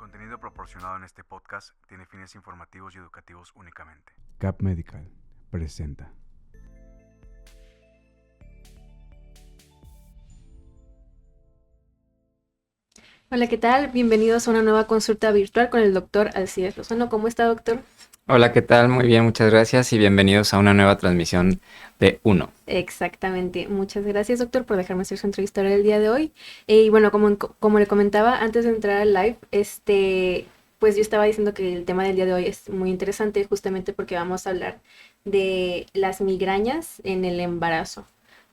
contenido proporcionado en este podcast tiene fines informativos y educativos únicamente. Cap Medical presenta. Hola, ¿qué tal? Bienvenidos a una nueva consulta virtual con el doctor Alcides Lozano. ¿Cómo está, doctor? Hola, ¿qué tal? Muy bien, muchas gracias y bienvenidos a una nueva transmisión de Uno. Exactamente. Muchas gracias, doctor, por dejarme ser su entrevistador el día de hoy. Y bueno, como le comentaba antes de entrar al live, pues yo estaba diciendo que el tema del día de hoy es muy interesante justamente porque vamos a hablar de las migrañas en el embarazo.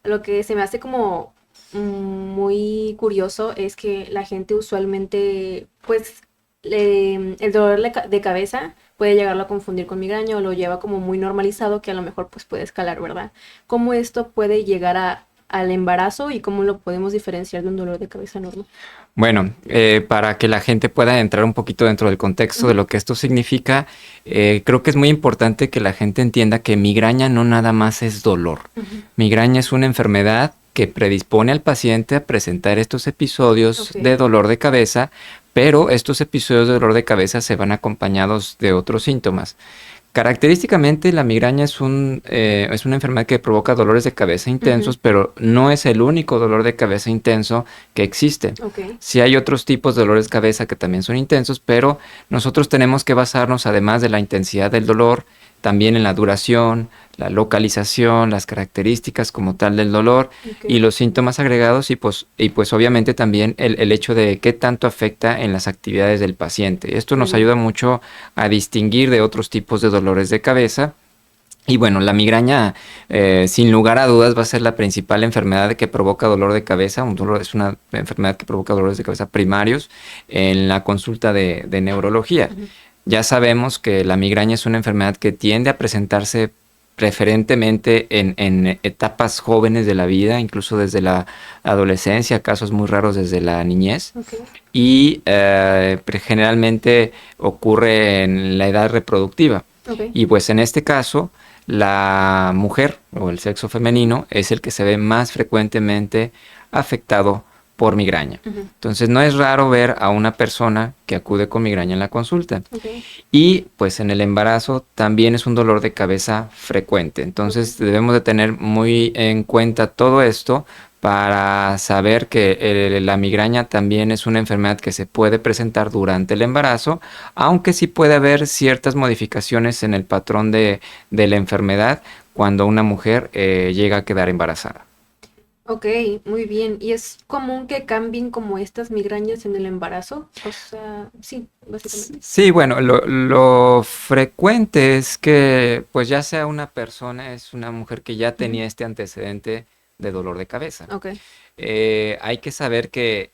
Lo que se me hace como muy curioso es que la gente usualmente, pues, el dolor de cabeza puede llegarlo a confundir con migraña o lo lleva como muy normalizado que a lo mejor pues puede escalar, ¿verdad? ¿Cómo esto puede llegar al embarazo y cómo lo podemos diferenciar de un dolor de cabeza normal? Bueno, para que la gente pueda entrar un poquito dentro del contexto de lo que esto significa, creo que es muy importante que la gente entienda que migraña no nada más es dolor. Migraña es una enfermedad que predispone al paciente a presentar estos episodios de dolor de cabeza, pero estos episodios de dolor de cabeza se van acompañados de otros síntomas. Característicamente, la migraña es una enfermedad que provoca dolores de cabeza intensos, pero no es el único dolor de cabeza intenso que existe. Sí hay otros tipos de dolores de cabeza que también son intensos, pero nosotros tenemos que basarnos, además de la intensidad del dolor, también en la duración, la localización, las características como tal del dolor y los síntomas agregados y pues obviamente también el hecho de qué tanto afecta en las actividades del paciente. Esto nos ayuda mucho a distinguir de otros tipos de dolores de cabeza. Y bueno, la migraña, sin lugar a dudas, va a ser la principal enfermedad que provoca dolor de cabeza. Es una enfermedad que provoca dolores de cabeza primarios en la consulta de neurología. Ya sabemos que la migraña es una enfermedad que tiende a presentarse preferentemente en etapas jóvenes de la vida, incluso desde la adolescencia, casos muy raros desde la niñez. Y generalmente ocurre en la edad reproductiva. Y pues en este caso, la mujer o el sexo femenino es el que se ve más frecuentemente afectado por migraña. Entonces no es raro ver a una persona que acude con migraña en la consulta. Y pues en el embarazo también es un dolor de cabeza frecuente. Entonces debemos de tener muy en cuenta todo esto para saber que la migraña también es una enfermedad que se puede presentar durante el embarazo, aunque sí puede haber ciertas modificaciones en el patrón de la enfermedad cuando una mujer llega a quedar embarazada. Ok, muy bien. ¿Y es común que cambien como estas migrañas en el embarazo? O sea, sí, básicamente. Sí, bueno, lo frecuente es que pues ya sea una persona, es una mujer que ya tenía este antecedente de dolor de cabeza. Hay que saber que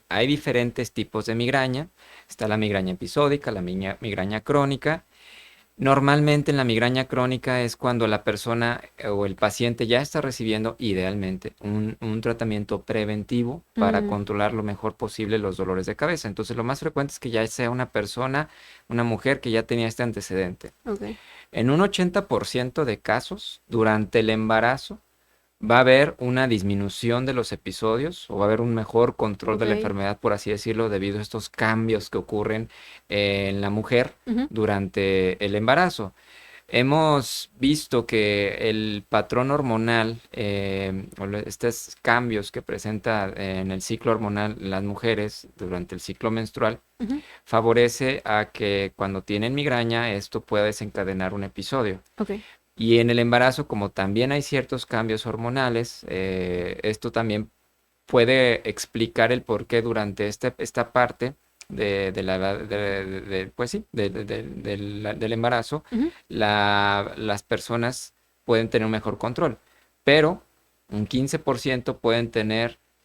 hay diferentes tipos de migraña. Está la migraña episódica, la migraña crónica. Normalmente en la migraña crónica es cuando la persona o el paciente ya está recibiendo idealmente un tratamiento preventivo para controlar lo mejor posible los dolores de cabeza. Entonces lo más frecuente es que ya sea una persona, una mujer que ya tenía este antecedente. En un 80% de casos, durante el embarazo, va a haber una disminución de los episodios o va a haber un mejor control de la enfermedad, por así decirlo, debido a estos cambios que ocurren en la mujer durante el embarazo. Hemos visto que el patrón hormonal, estos cambios que presenta en el ciclo hormonal las mujeres durante el ciclo menstrual, favorece a que cuando tienen migraña esto pueda desencadenar un episodio. Y en el embarazo, como también hay ciertos cambios hormonales, esto también puede explicar el por qué durante esta parte pues sí, del embarazo, las personas pueden tener un mejor control, pero un 15%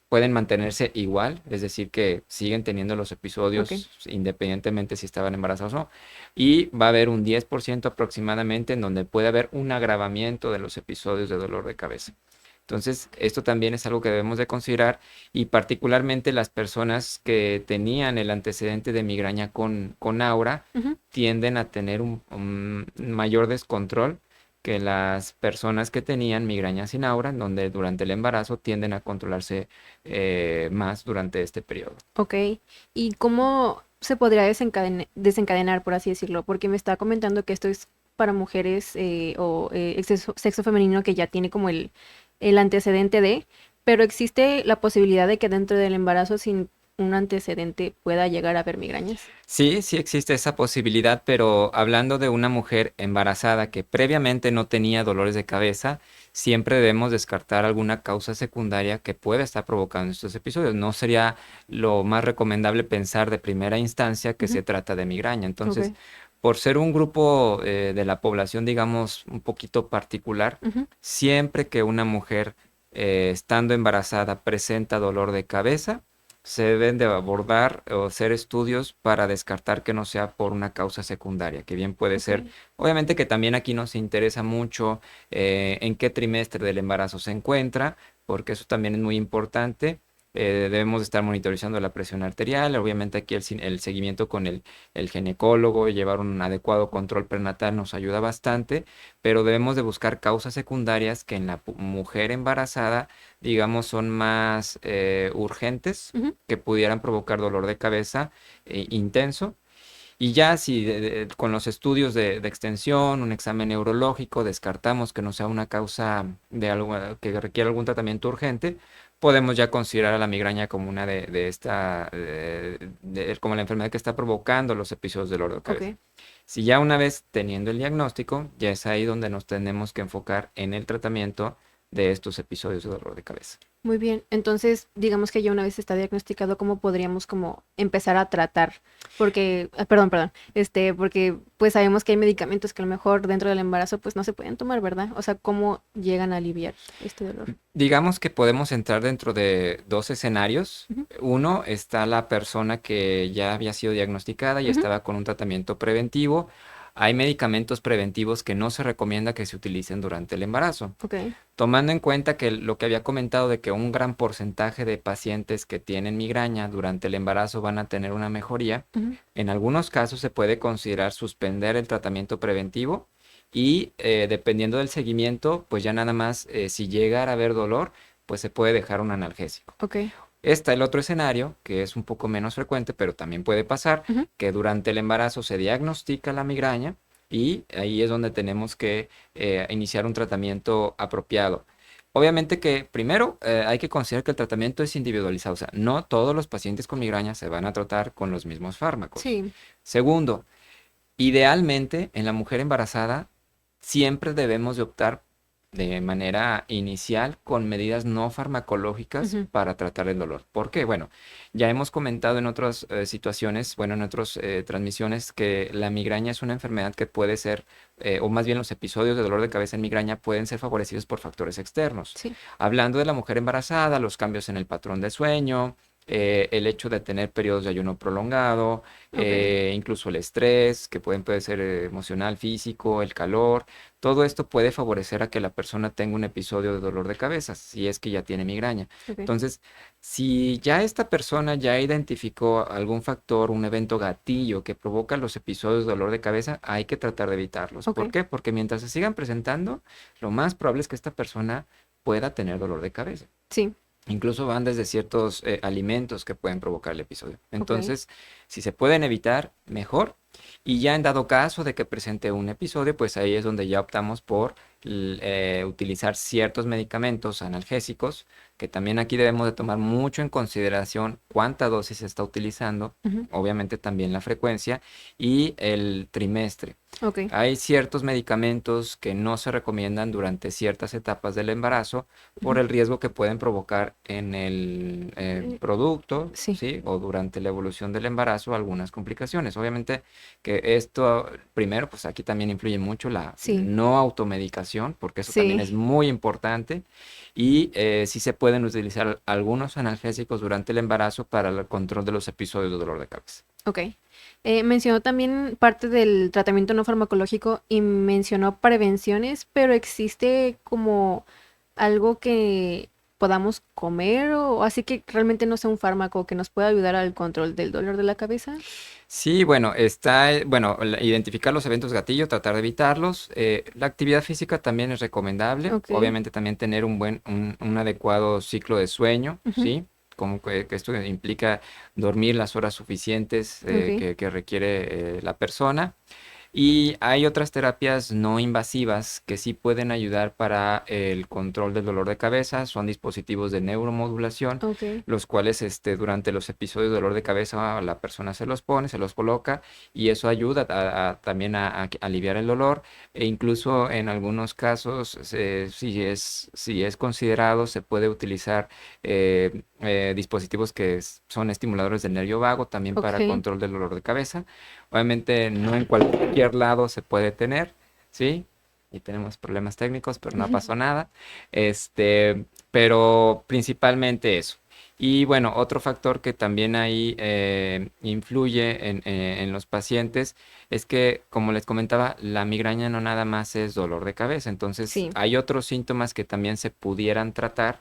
pueden mantenerse igual, es decir, que siguen teniendo los episodios independientemente si estaban embarazados o no, y va a haber un 10% aproximadamente en donde puede haber un agravamiento de los episodios de dolor de cabeza. Entonces, esto también es algo que debemos de considerar y particularmente las personas que tenían el antecedente de migraña con aura tienden a tener un mayor descontrol que las personas que tenían migraña sin aura, en donde durante el embarazo tienden a controlarse más durante este periodo. ¿Y cómo se podría desencadenar, por así decirlo? Porque me está comentando que esto es para mujeres sexo femenino que ya tiene como el antecedente de, pero existe la posibilidad de que dentro del embarazo sin un antecedente pueda llegar a haber migrañas. Sí, sí existe esa posibilidad, pero hablando de una mujer embarazada que previamente no tenía dolores de cabeza, siempre debemos descartar alguna causa secundaria que pueda estar provocando estos episodios. No sería lo más recomendable pensar de primera instancia que se trata de migraña. Entonces, Ok. por ser un grupo de la población, digamos, un poquito particular, Ujú. siempre que una mujer estando embarazada presenta dolor de cabeza, se deben de abordar o hacer estudios para descartar que no sea por una causa secundaria, que bien puede Ok. ser. Obviamente que también aquí nos interesa mucho en qué trimestre del embarazo se encuentra, porque eso también es muy importante. Debemos estar monitorizando la presión arterial, obviamente aquí el seguimiento con el ginecólogo, llevar un adecuado control prenatal nos ayuda bastante, pero debemos de buscar causas secundarias que en la mujer embarazada, digamos, son más urgentes, Ujú. que pudieran provocar dolor de cabeza intenso. Y ya si con los estudios de extensión, un examen neurológico, descartamos que no sea una causa de algo que requiera algún tratamiento urgente, podemos ya considerar a la migraña como una como la enfermedad que está provocando los episodios de dolor de cabeza. Ok. Si ya una vez teniendo el diagnóstico, ya es ahí donde nos tenemos que enfocar en el tratamiento de estos episodios de dolor de cabeza. Muy bien, entonces digamos que ya una vez está diagnosticado, ¿cómo podríamos como empezar a tratar? Porque, perdón, porque pues sabemos que hay medicamentos que a lo mejor dentro del embarazo pues no se pueden tomar, ¿verdad? O sea, ¿cómo llegan a aliviar este dolor? Digamos que podemos entrar dentro de dos escenarios. Ujú. Uno, está la persona que ya había sido diagnosticada y Ujú. estaba con un tratamiento preventivo. Hay medicamentos preventivos que no se recomienda que se utilicen durante el embarazo. Ok. Tomando en cuenta que lo que había comentado de que un gran porcentaje de pacientes que tienen migraña durante el embarazo van a tener una mejoría, Ujú. en algunos casos se puede considerar suspender el tratamiento preventivo y dependiendo del seguimiento, pues ya nada más si llegara a haber dolor, pues se puede dejar un analgésico. Ok. Está el otro escenario, que es un poco menos frecuente, pero también puede pasar, Ujú. que durante el embarazo se diagnostica la migraña y ahí es donde tenemos que iniciar un tratamiento apropiado. Obviamente que primero hay que considerar que el tratamiento es individualizado, o sea, no todos los pacientes con migraña se van a tratar con los mismos fármacos. Sí. Segundo, idealmente en la mujer embarazada siempre debemos de optar de manera inicial con medidas no farmacológicas Ujú. para tratar el dolor. ¿Por qué? Bueno, ya hemos comentado en otras situaciones, bueno, en otras transmisiones, que la migraña es una enfermedad que puede ser, o más bien los episodios de dolor de cabeza en migraña pueden ser favorecidos por factores externos. Sí. Hablando de la mujer embarazada, los cambios en el patrón de sueño, el hecho de tener periodos de ayuno prolongado, Ok. incluso el estrés, que puede ser emocional, físico, el calor, todo esto puede favorecer a que la persona tenga un episodio de dolor de cabeza, si es que ya tiene migraña. Ok. Entonces, si ya esta persona ya identificó algún factor, un evento gatillo que provoca los episodios de dolor de cabeza, hay que tratar de evitarlos. Ok. ¿Por qué? Porque mientras se sigan presentando, lo más probable es que esta persona pueda tener dolor de cabeza. Sí. Incluso van desde ciertos alimentos que pueden provocar el episodio. Ok. Entonces, si se pueden evitar, mejor. Y ya en dado caso de que presente un episodio, pues ahí es donde ya optamos por utilizar ciertos medicamentos analgésicos, que también aquí debemos de tomar mucho en consideración cuánta dosis se está utilizando, Ujú. obviamente también la frecuencia y el trimestre. Ok. Hay ciertos medicamentos que no se recomiendan durante ciertas etapas del embarazo por Ujú. el riesgo que pueden provocar en el producto, Sí. ¿sí? O durante la evolución del embarazo algunas complicaciones. Obviamente que esto, primero, pues aquí también influye mucho la Sí. no automedicación, porque eso también es Sí. muy importante. Y sí se pueden utilizar algunos analgésicos durante el embarazo para el control de los episodios de dolor de cabeza. Ok. Mencionó también parte del tratamiento no farmacológico y mencionó prevenciones, pero ¿existe como algo que podamos comer o así que realmente no sea un fármaco que nos pueda ayudar al control del dolor de la cabeza? Sí, bueno, bueno, identificar los eventos gatillo, tratar de evitarlos. La actividad física también es recomendable. Ok. Obviamente también tener un adecuado ciclo de sueño, Ujú. ¿sí? como que esto implica dormir las horas suficientes Ok. que requiere la persona. Y hay otras terapias no invasivas que sí pueden ayudar para el control del dolor de cabeza. Son dispositivos de neuromodulación, Ok. los cuales durante los episodios de dolor de cabeza la persona se los pone, se los coloca y eso ayuda también a aliviar el dolor e incluso en algunos casos, si es considerado, se puede utilizar dispositivos que son estimuladores del nervio vago también para el Ok. control del dolor de cabeza. Obviamente no en cualquier lado se puede tener, ¿sí? Y tenemos problemas técnicos, pero no pasó nada. Pero principalmente eso. Y bueno, otro factor que también ahí influye en los pacientes es que, como les comentaba, la migraña no nada más es dolor de cabeza. Entonces, Sí. hay otros síntomas que también se pudieran tratar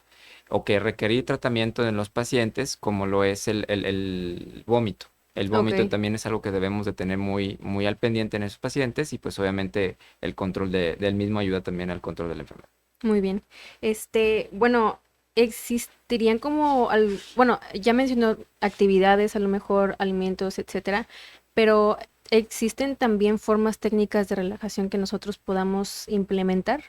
o que requerir tratamiento en los pacientes, como lo es el vómito. El vómito Ok. también es algo que debemos de tener muy, muy al pendiente en esos pacientes y pues obviamente el control del mismo ayuda también al control de la enfermedad. Muy bien. Bueno, existirían como, bueno, ya mencionó actividades, a lo mejor alimentos, etcétera, pero ¿existen también formas técnicas de relajación que nosotros podamos implementar?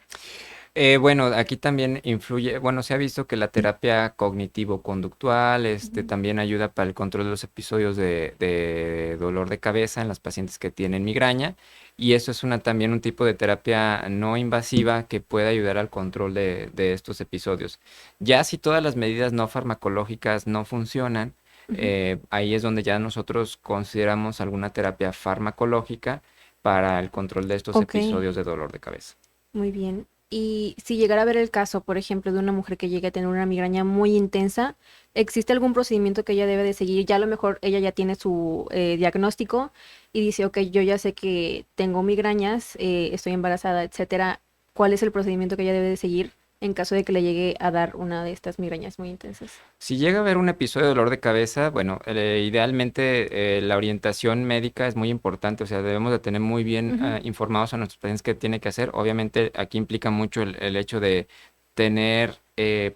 Bueno, aquí también influye, bueno, se ha visto que la terapia cognitivo-conductual, Ujú. también ayuda para el control de los episodios de dolor de cabeza en las pacientes que tienen migraña, y eso es también un tipo de terapia no invasiva que puede ayudar al control de estos episodios. Ya si todas las medidas no farmacológicas no funcionan, Ujú. ahí es donde ya nosotros consideramos alguna terapia farmacológica para el control de estos Ok. episodios de dolor de cabeza. Muy bien. Y si llegara a ver el caso, por ejemplo, de una mujer que llegue a tener una migraña muy intensa, ¿existe algún procedimiento que ella debe de seguir? Ya a lo mejor ella ya tiene su diagnóstico y dice, ok, yo ya sé que tengo migrañas, estoy embarazada, etcétera. ¿Cuál es el procedimiento que ella debe de seguir en caso de que le llegue a dar una de estas migrañas muy intensas? Si llega a haber un episodio de dolor de cabeza, bueno, idealmente la orientación médica es muy importante, o sea, debemos de tener muy bien Ujú. informados a nuestros pacientes qué tiene que hacer. Obviamente aquí implica mucho el hecho de tener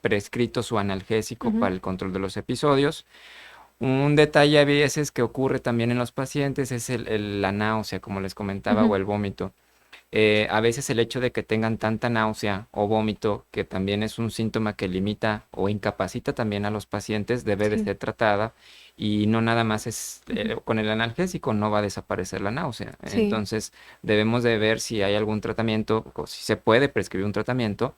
prescrito su analgésico Ujú. para el control de los episodios. Un detalle a veces que ocurre también en los pacientes es la náusea, como les comentaba, o Ujú. el vómito. A veces el hecho de que tengan tanta náusea o vómito, que también es un síntoma que limita o incapacita también a los pacientes, debe de Sí. ser tratada y no nada más Ujú. con el analgésico no va a desaparecer la náusea. Sí. Entonces debemos de ver si hay algún tratamiento o si se puede prescribir un tratamiento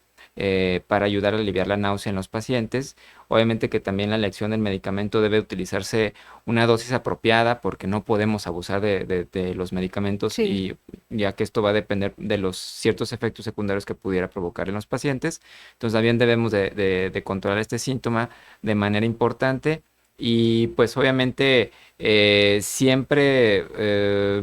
para ayudar a aliviar la náusea en los pacientes. Obviamente que también la elección del medicamento debe utilizarse una dosis apropiada porque no podemos abusar de los medicamentos Sí. y ya que esto va a depender de los ciertos efectos secundarios que pudiera provocar en los pacientes. Entonces también debemos de controlar este síntoma de manera importante y pues obviamente siempre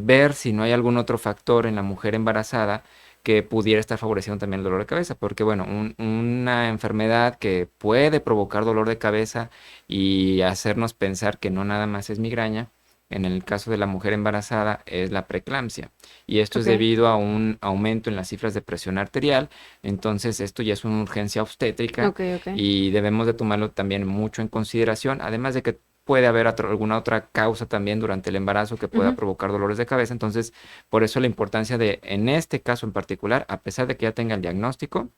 ver si no hay algún otro factor en la mujer embarazada que pudiera estar favoreciendo también el dolor de cabeza, porque bueno, una enfermedad que puede provocar dolor de cabeza y hacernos pensar que no nada más es migraña, en el caso de la mujer embarazada es la preeclampsia. Y esto es Ok. debido a un aumento en las cifras de presión arterial. Entonces esto ya es una urgencia obstétrica Ok. Ok. y debemos de tomarlo también mucho en consideración. Además de que puede haber alguna otra causa también durante el embarazo que pueda Ujú. provocar dolores de cabeza. Entonces, por eso la importancia de, en este caso en particular, a pesar de que ya tenga el diagnóstico,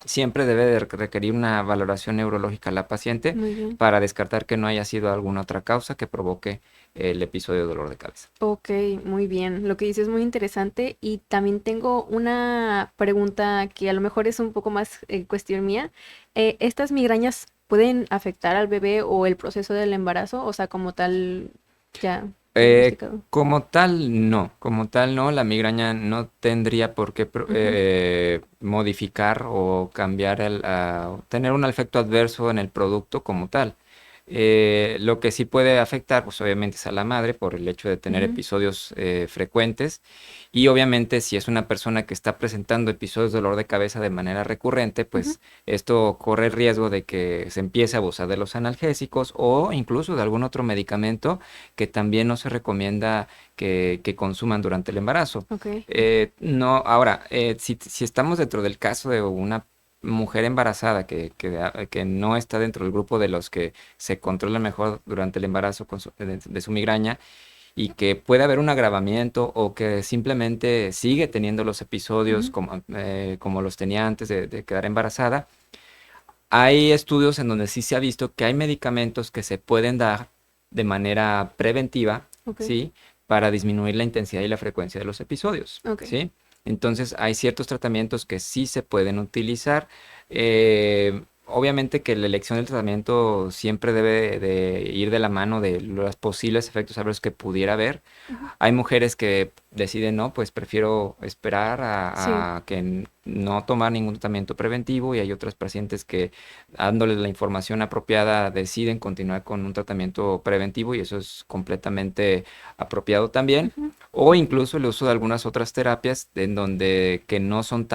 siempre debe de requerir una valoración neurológica a la paciente Muy bien. para descartar que no haya sido alguna otra causa que provoque el episodio de dolor de cabeza. Ok, muy bien. Lo que dices es muy interesante y también tengo una pregunta que a lo mejor es un poco más cuestión mía. ¿Estas migrañas pueden afectar al bebé o el proceso del embarazo? O sea, como tal, ya diagnosticado. Como tal no, la migraña no tendría por qué Ujú. modificar o cambiar tener un efecto adverso en el producto como tal. Lo que sí puede afectar, pues obviamente es a la madre por el hecho de tener Ujú. episodios frecuentes y obviamente si es una persona que está presentando episodios de dolor de cabeza de manera recurrente, Ujú. pues esto corre el riesgo de que se empiece a abusar de los analgésicos o incluso de algún otro medicamento que también no se recomienda que consuman durante el embarazo. Ok. No, ahora, si estamos dentro del caso de una mujer embarazada que no está dentro del grupo de los que se controlan mejor durante el embarazo de su migraña y que puede haber un agravamiento o que simplemente sigue teniendo los episodios como los tenía antes de quedar embarazada, hay estudios en donde sí se ha visto que hay medicamentos que se pueden dar de manera preventiva, Ok. ¿sí? Para disminuir la intensidad y la frecuencia de los episodios, Ok. ¿sí? Entonces hay ciertos tratamientos que sí se pueden utilizar. Obviamente que la elección del tratamiento siempre debe de ir de la mano de los posibles efectos adversos que pudiera haber. Hay mujeres que deciden, no, pues prefiero esperar Sí. a que no tomar ningún tratamiento preventivo, y hay otras pacientes que dándoles la información apropiada deciden continuar con un tratamiento preventivo y eso es completamente apropiado también. Ujú. O incluso el uso de algunas otras terapias en donde que no son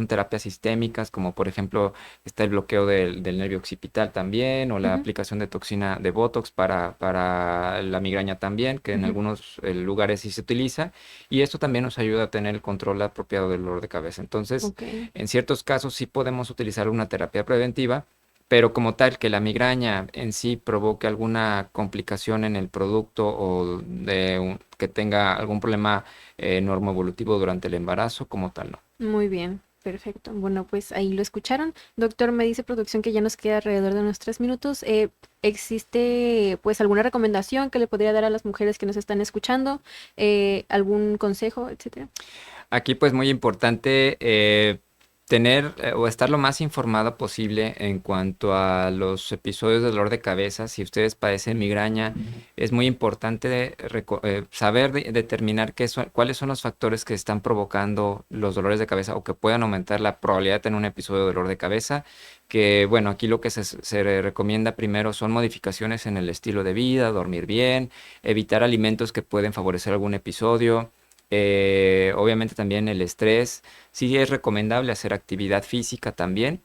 terapias sistémicas, como por ejemplo está el bloqueo del nervio occipital también, o la Ujú. aplicación de toxina de Botox para la migraña también, que en Ujú. algunos lugares sí se utiliza, y esto también nos ayuda a tener el control apropiado del dolor de cabeza. Entonces, Ok. en ciertos casos sí podemos utilizar una terapia preventiva, pero como tal que la migraña en sí provoque alguna complicación en el producto o que tenga algún problema normoevolutivo durante el embarazo, como tal no. Muy bien, perfecto. Bueno, pues ahí lo escucharon. Doctor, me dice producción que ya nos queda alrededor de unos 3 minutos. ¿Existe pues alguna recomendación que le podría dar a las mujeres que nos están escuchando? ¿Algún consejo, etcétera? Aquí pues muy importante tener o estar lo más informado posible en cuanto a los episodios de dolor de cabeza. Si ustedes padecen migraña, es muy importante saber determinar cuáles son los factores que están provocando los dolores de cabeza o que puedan aumentar la probabilidad de tener un episodio de dolor de cabeza. Que bueno, aquí lo que se recomienda primero son modificaciones en el estilo de vida, dormir bien, evitar alimentos que pueden favorecer algún episodio. Obviamente también el estrés, sí es recomendable hacer actividad física también.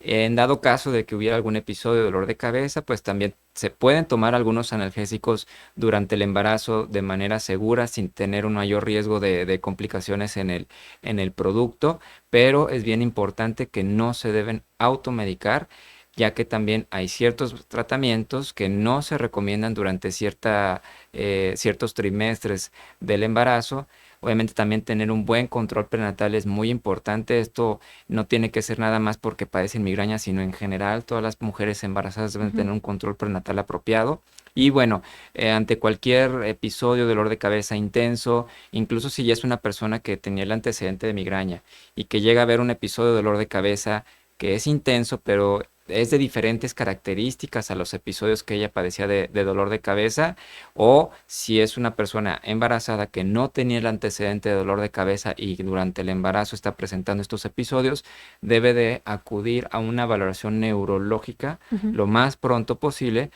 En dado caso de que hubiera algún episodio de dolor de cabeza, pues también se pueden tomar algunos analgésicos durante el embarazo de manera segura sin tener un mayor riesgo de complicaciones en el producto, pero es bien importante que no se deben automedicar, ya que también hay ciertos tratamientos que no se recomiendan durante ciertos trimestres del embarazo. Obviamente también tener un buen control prenatal es muy importante. Esto no tiene que ser nada más porque padecen migraña, sino en general todas las mujeres embarazadas deben Ujú. tener un control prenatal apropiado. Y bueno, ante cualquier episodio de dolor de cabeza intenso, incluso si ya es una persona que tenía el antecedente de migraña y que llega a ver un episodio de dolor de cabeza que es intenso, pero es de diferentes características a los episodios que ella padecía de dolor de cabeza, o si es una persona embarazada que no tenía el antecedente de dolor de cabeza y durante el embarazo está presentando estos episodios, debe de acudir a una valoración neurológica Ujú. lo más pronto posible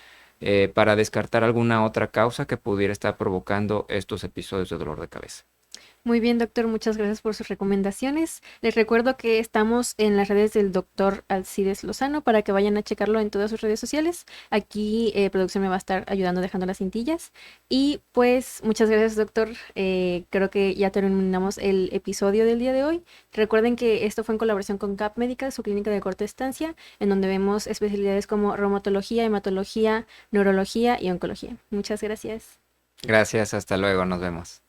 para descartar alguna otra causa que pudiera estar provocando estos episodios de dolor de cabeza. Muy bien, doctor, muchas gracias por sus recomendaciones. Les recuerdo que estamos en las redes del doctor Alcides Lozano para que vayan a checarlo en todas sus redes sociales. Aquí producción me va a estar ayudando dejando las cintillas. Y pues muchas gracias, doctor. Creo que ya terminamos el episodio del día de hoy. Recuerden que esto fue en colaboración con CAP Medical, su clínica de corta estancia, en donde vemos especialidades como reumatología, hematología, neurología y oncología. Muchas gracias. Gracias, hasta luego, nos vemos.